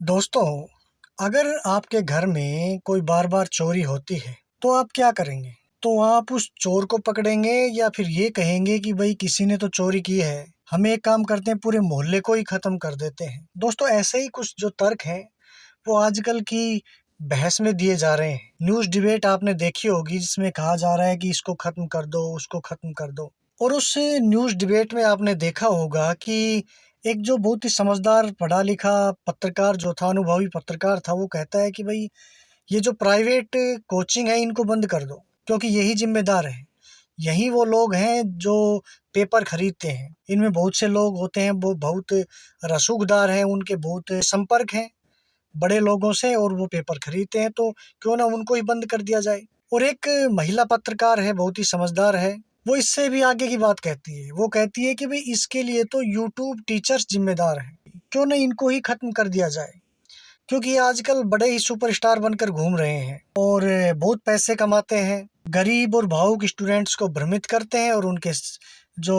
दोस्तों, अगर आपके घर में कोई बार-बार चोरी होती है, तो आप क्या करेंगे? तो आप उस चोर को पकड़ेंगे या फिर ये कहेंगे कि भई किसी ने तो चोरी की है, हम एक काम करते हैं पूरे मोहल्ले को ही ख़त्म कर देते हैं। दोस्तों ऐसे ही कुछ जो तर्क हैं, वो आजकल की बहस में दिए जा रहे हैं। न्यूज़ डिबेट आपने देखी होगी जिसमें कहा जा रहा है कि इसको ख़त्म कर दो, उसको ख़त्म कर दो। और उस न्यूज़ डिबेट में आपने देखा होगा कि एक जो बहुत ही समझदार पढ़ा-लिखा पत्रकार जो था, अनुभवी पत्रकार था, वो कहता है कि भई ये जो प्राइवेट कोचिंग है इनको बंद कर दो, क्योंकि यही ज़िम्मेदार हैं। यही वो लोग हैं जो पेपर खरीदते हैं। इनमें बहुत से लोग होते हैं, वो बहुत रसूखदार हैं, उनके बहुत संपर्क हैं बड़े लोगों से और वो पेपर खरीदते हैं, तो क्यों ना उनको ही बंद कर दिया जाए। और एक महिला पत्रकार है, बहुत ही समझदार है, वो इससे भी आगे की बात कहती है। वो कहती है कि भई इसके लिए तो यूट्यूब टीचर्स ज़िम्मेदार हैं, क्यों नहीं इनको ही ख़त्म कर दिया जाए। क्योंकि ये आजकल बड़े ही सुपरस्टार बनकर घूम रहे हैं और बहुत पैसे कमाते हैं, गरीब और भावुक स्टूडेंट्स को भ्रमित करते हैं और जो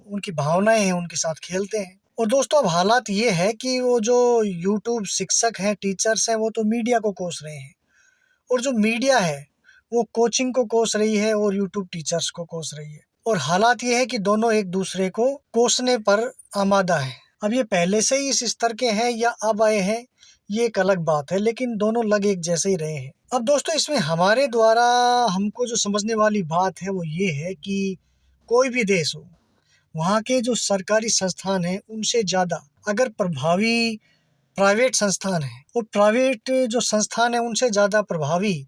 उनकी भावनाएँ हैं उनके साथ खेलते हैं। और दोस्तों अब हालात ये है कि वो जो यूट्यूब शिक्षक हैं, टीचर्स हैं, वो तो मीडिया को कोस रहे हैं और जो मीडिया है, वो कोचिंग को कोस रही है और यूट्यूब टीचर्स को कोस रही है। और हालात ये है कि दोनों एक दूसरे को कोसने पर आमादा हैं। अब ये पहले से ही इस स्तर के हैं या अब आए हैं, ये एक अलग बात है, लेकिन दोनों लग एक जैसे ही रहे हैं। अब दोस्तों इसमें हमारे द्वारा हमको जो समझने वाली बात है वो ये है कि कोई भी देश हो, वहाँ के जो सरकारी संस्थान हैं उनसे ज़्यादा अगर प्रभावी प्राइवेट संस्थान हैं और प्राइवेट जो संस्थान हैं उनसे ज़्यादा प्रभावी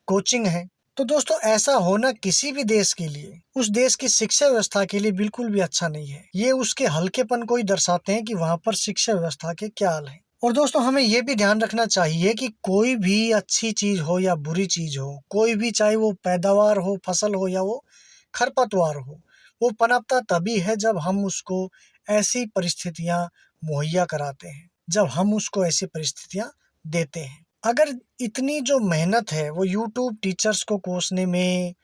कोचिंग है, तो दोस्तों ऐसा होना किसी भी देश के लिए, उस देश की शिक्षा व्यवस्था के लिए बिल्कुल भी अच्छा नहीं है। ये उसके हल्केपन को ही दर्शाते हैं कि वहाँ पर शिक्षा व्यवस्था के क्या हाल है। और दोस्तों हमें ये भी ध्यान रखना चाहिए कि कोई भी अच्छी चीज़ हो या बुरी चीज़ हो, कोई भी चाहे वो पैदावार हो, फसल हो या वो खरपतवार हो, वो पनपता तभी है जब हम उसको ऐसी परिस्थितियाँ मुहैया कराते हैं, जब हम उसको ऐसी परिस्थितियाँ देते हैं। अगर इतनी जो मेहनत है वो यूट्यूब टीचर्स को कोसने में,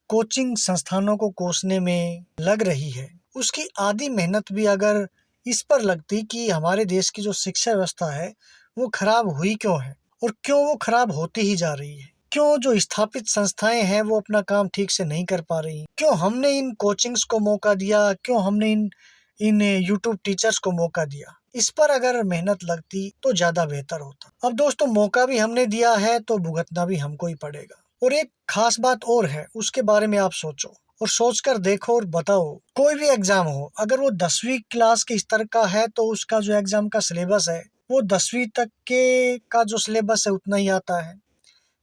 कोचिंग संस्थानों को कोसने में लग रही है, उसकी आधी मेहनत भी अगर इस पर लगती कि हमारे देश की जो शिक्षा व्यवस्था है वो खराब हुई क्यों है और क्यों वो खराब होती ही जा रही है, क्यों जो स्थापित संस्थाएं हैं वो अपना काम ठीक से नहीं कर पा रही, क्यों हमने इन कोचिंग्स को मौका दिया, क्यों हमने इन इन यूट्यूब टीचर्स को मौका दिया। इस पर अगर मेहनत लगती तो ज़्यादा बेहतर होता। अब दोस्तों मौका भी हमने दिया है तो भुगतना भी हमको ही पड़ेगा। और एक खास बात और है, उसके बारे में आप सोचो और सोचकर देखो और बताओ। कोई भी एग्जाम हो, अगर वो 10वीं क्लास के स्तर का है तो उसका जो एग्जाम का सिलेबस है वो 10वीं तक के का जो सिलेबस है उतना ही आता है।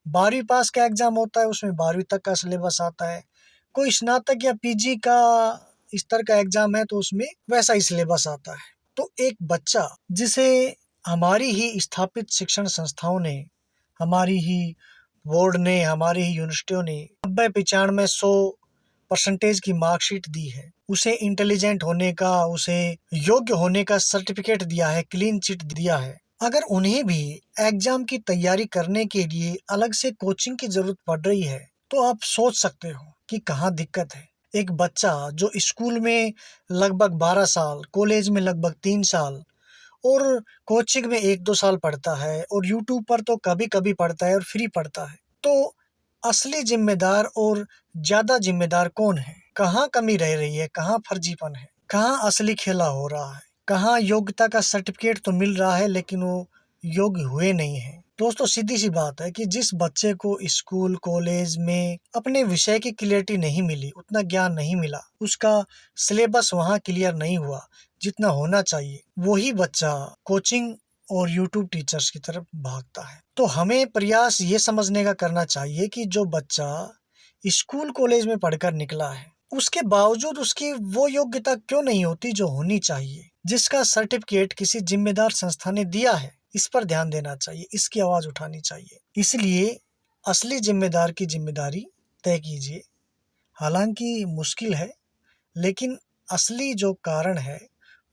12वीं पास का एग्जाम होता है उसमें 12वीं तक का सिलेबस आता है। कोई स्नातक या पीजी का स्तर का एग्जाम है तो उसमें वैसा ही सिलेबस आता है। तो एक बच्चा जिसे हमारी ही स्थापित शिक्षण संस्थाओं ने, हमारी ही बोर्ड ने, हमारी ही यूनिवर्सिटियों ने 90-95-100% की मार्कशीट दी है, उसे इंटेलिजेंट होने का, उसे योग्य होने का सर्टिफिकेट दिया है, क्लीन चिट दिया है। अगर उन्हें भी एग्जाम की तैयारी करने के लिए अलग से कोचिंग की जरूरत पड़ रही है तो आप सोच सकते हो कि कहाँ दिक्कत है। एक बच्चा जो स्कूल में लगभग 12 साल, कॉलेज में लगभग 3 साल और कोचिंग में 1-2 साल पढ़ता है और यूट्यूब पर तो कभी कभी पढ़ता है और फ्री पढ़ता है, तो असली जिम्मेदार और ज्यादा जिम्मेदार कौन है? कहाँ कमी रह रही है, कहाँ फर्जीपन है, कहाँ असली खेला हो रहा है, कहाँ योग्यता का सर्टिफिकेट तो मिल रहा है लेकिन वो योग्य हुए नहीं है। दोस्तों सीधी सी बात है कि जिस बच्चे को स्कूल कॉलेज में अपने विषय की क्लियरिटी नहीं मिली, उतना ज्ञान नहीं मिला, उसका सिलेबस वहाँ क्लियर नहीं हुआ जितना होना चाहिए, वही बच्चा कोचिंग और यूट्यूब टीचर्स की तरफ भागता है। तो हमें प्रयास ये समझने का करना चाहिए कि जो बच्चा स्कूल कॉलेज में पढ़कर निकला है उसके बावजूद उसकी वो योग्यता क्यों नहीं होती जो होनी चाहिए, जिसका सर्टिफिकेट किसी जिम्मेदार संस्था ने दिया है। इस पर ध्यान देना चाहिए, इसकी आवाज उठानी चाहिए। इसलिए असली जिम्मेदार की जिम्मेदारी तय कीजिए। हालांकि मुश्किल है लेकिन असली जो कारण है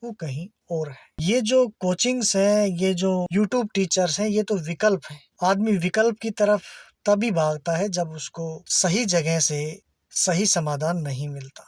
वो कहीं और है। ये जो कोचिंग्स हैं, ये जो यूट्यूब टीचर्स हैं, ये तो विकल्प हैं। आदमी विकल्प की तरफ तभी भागता है जब उसको सही जगह से सही समाधान नहीं मिलता।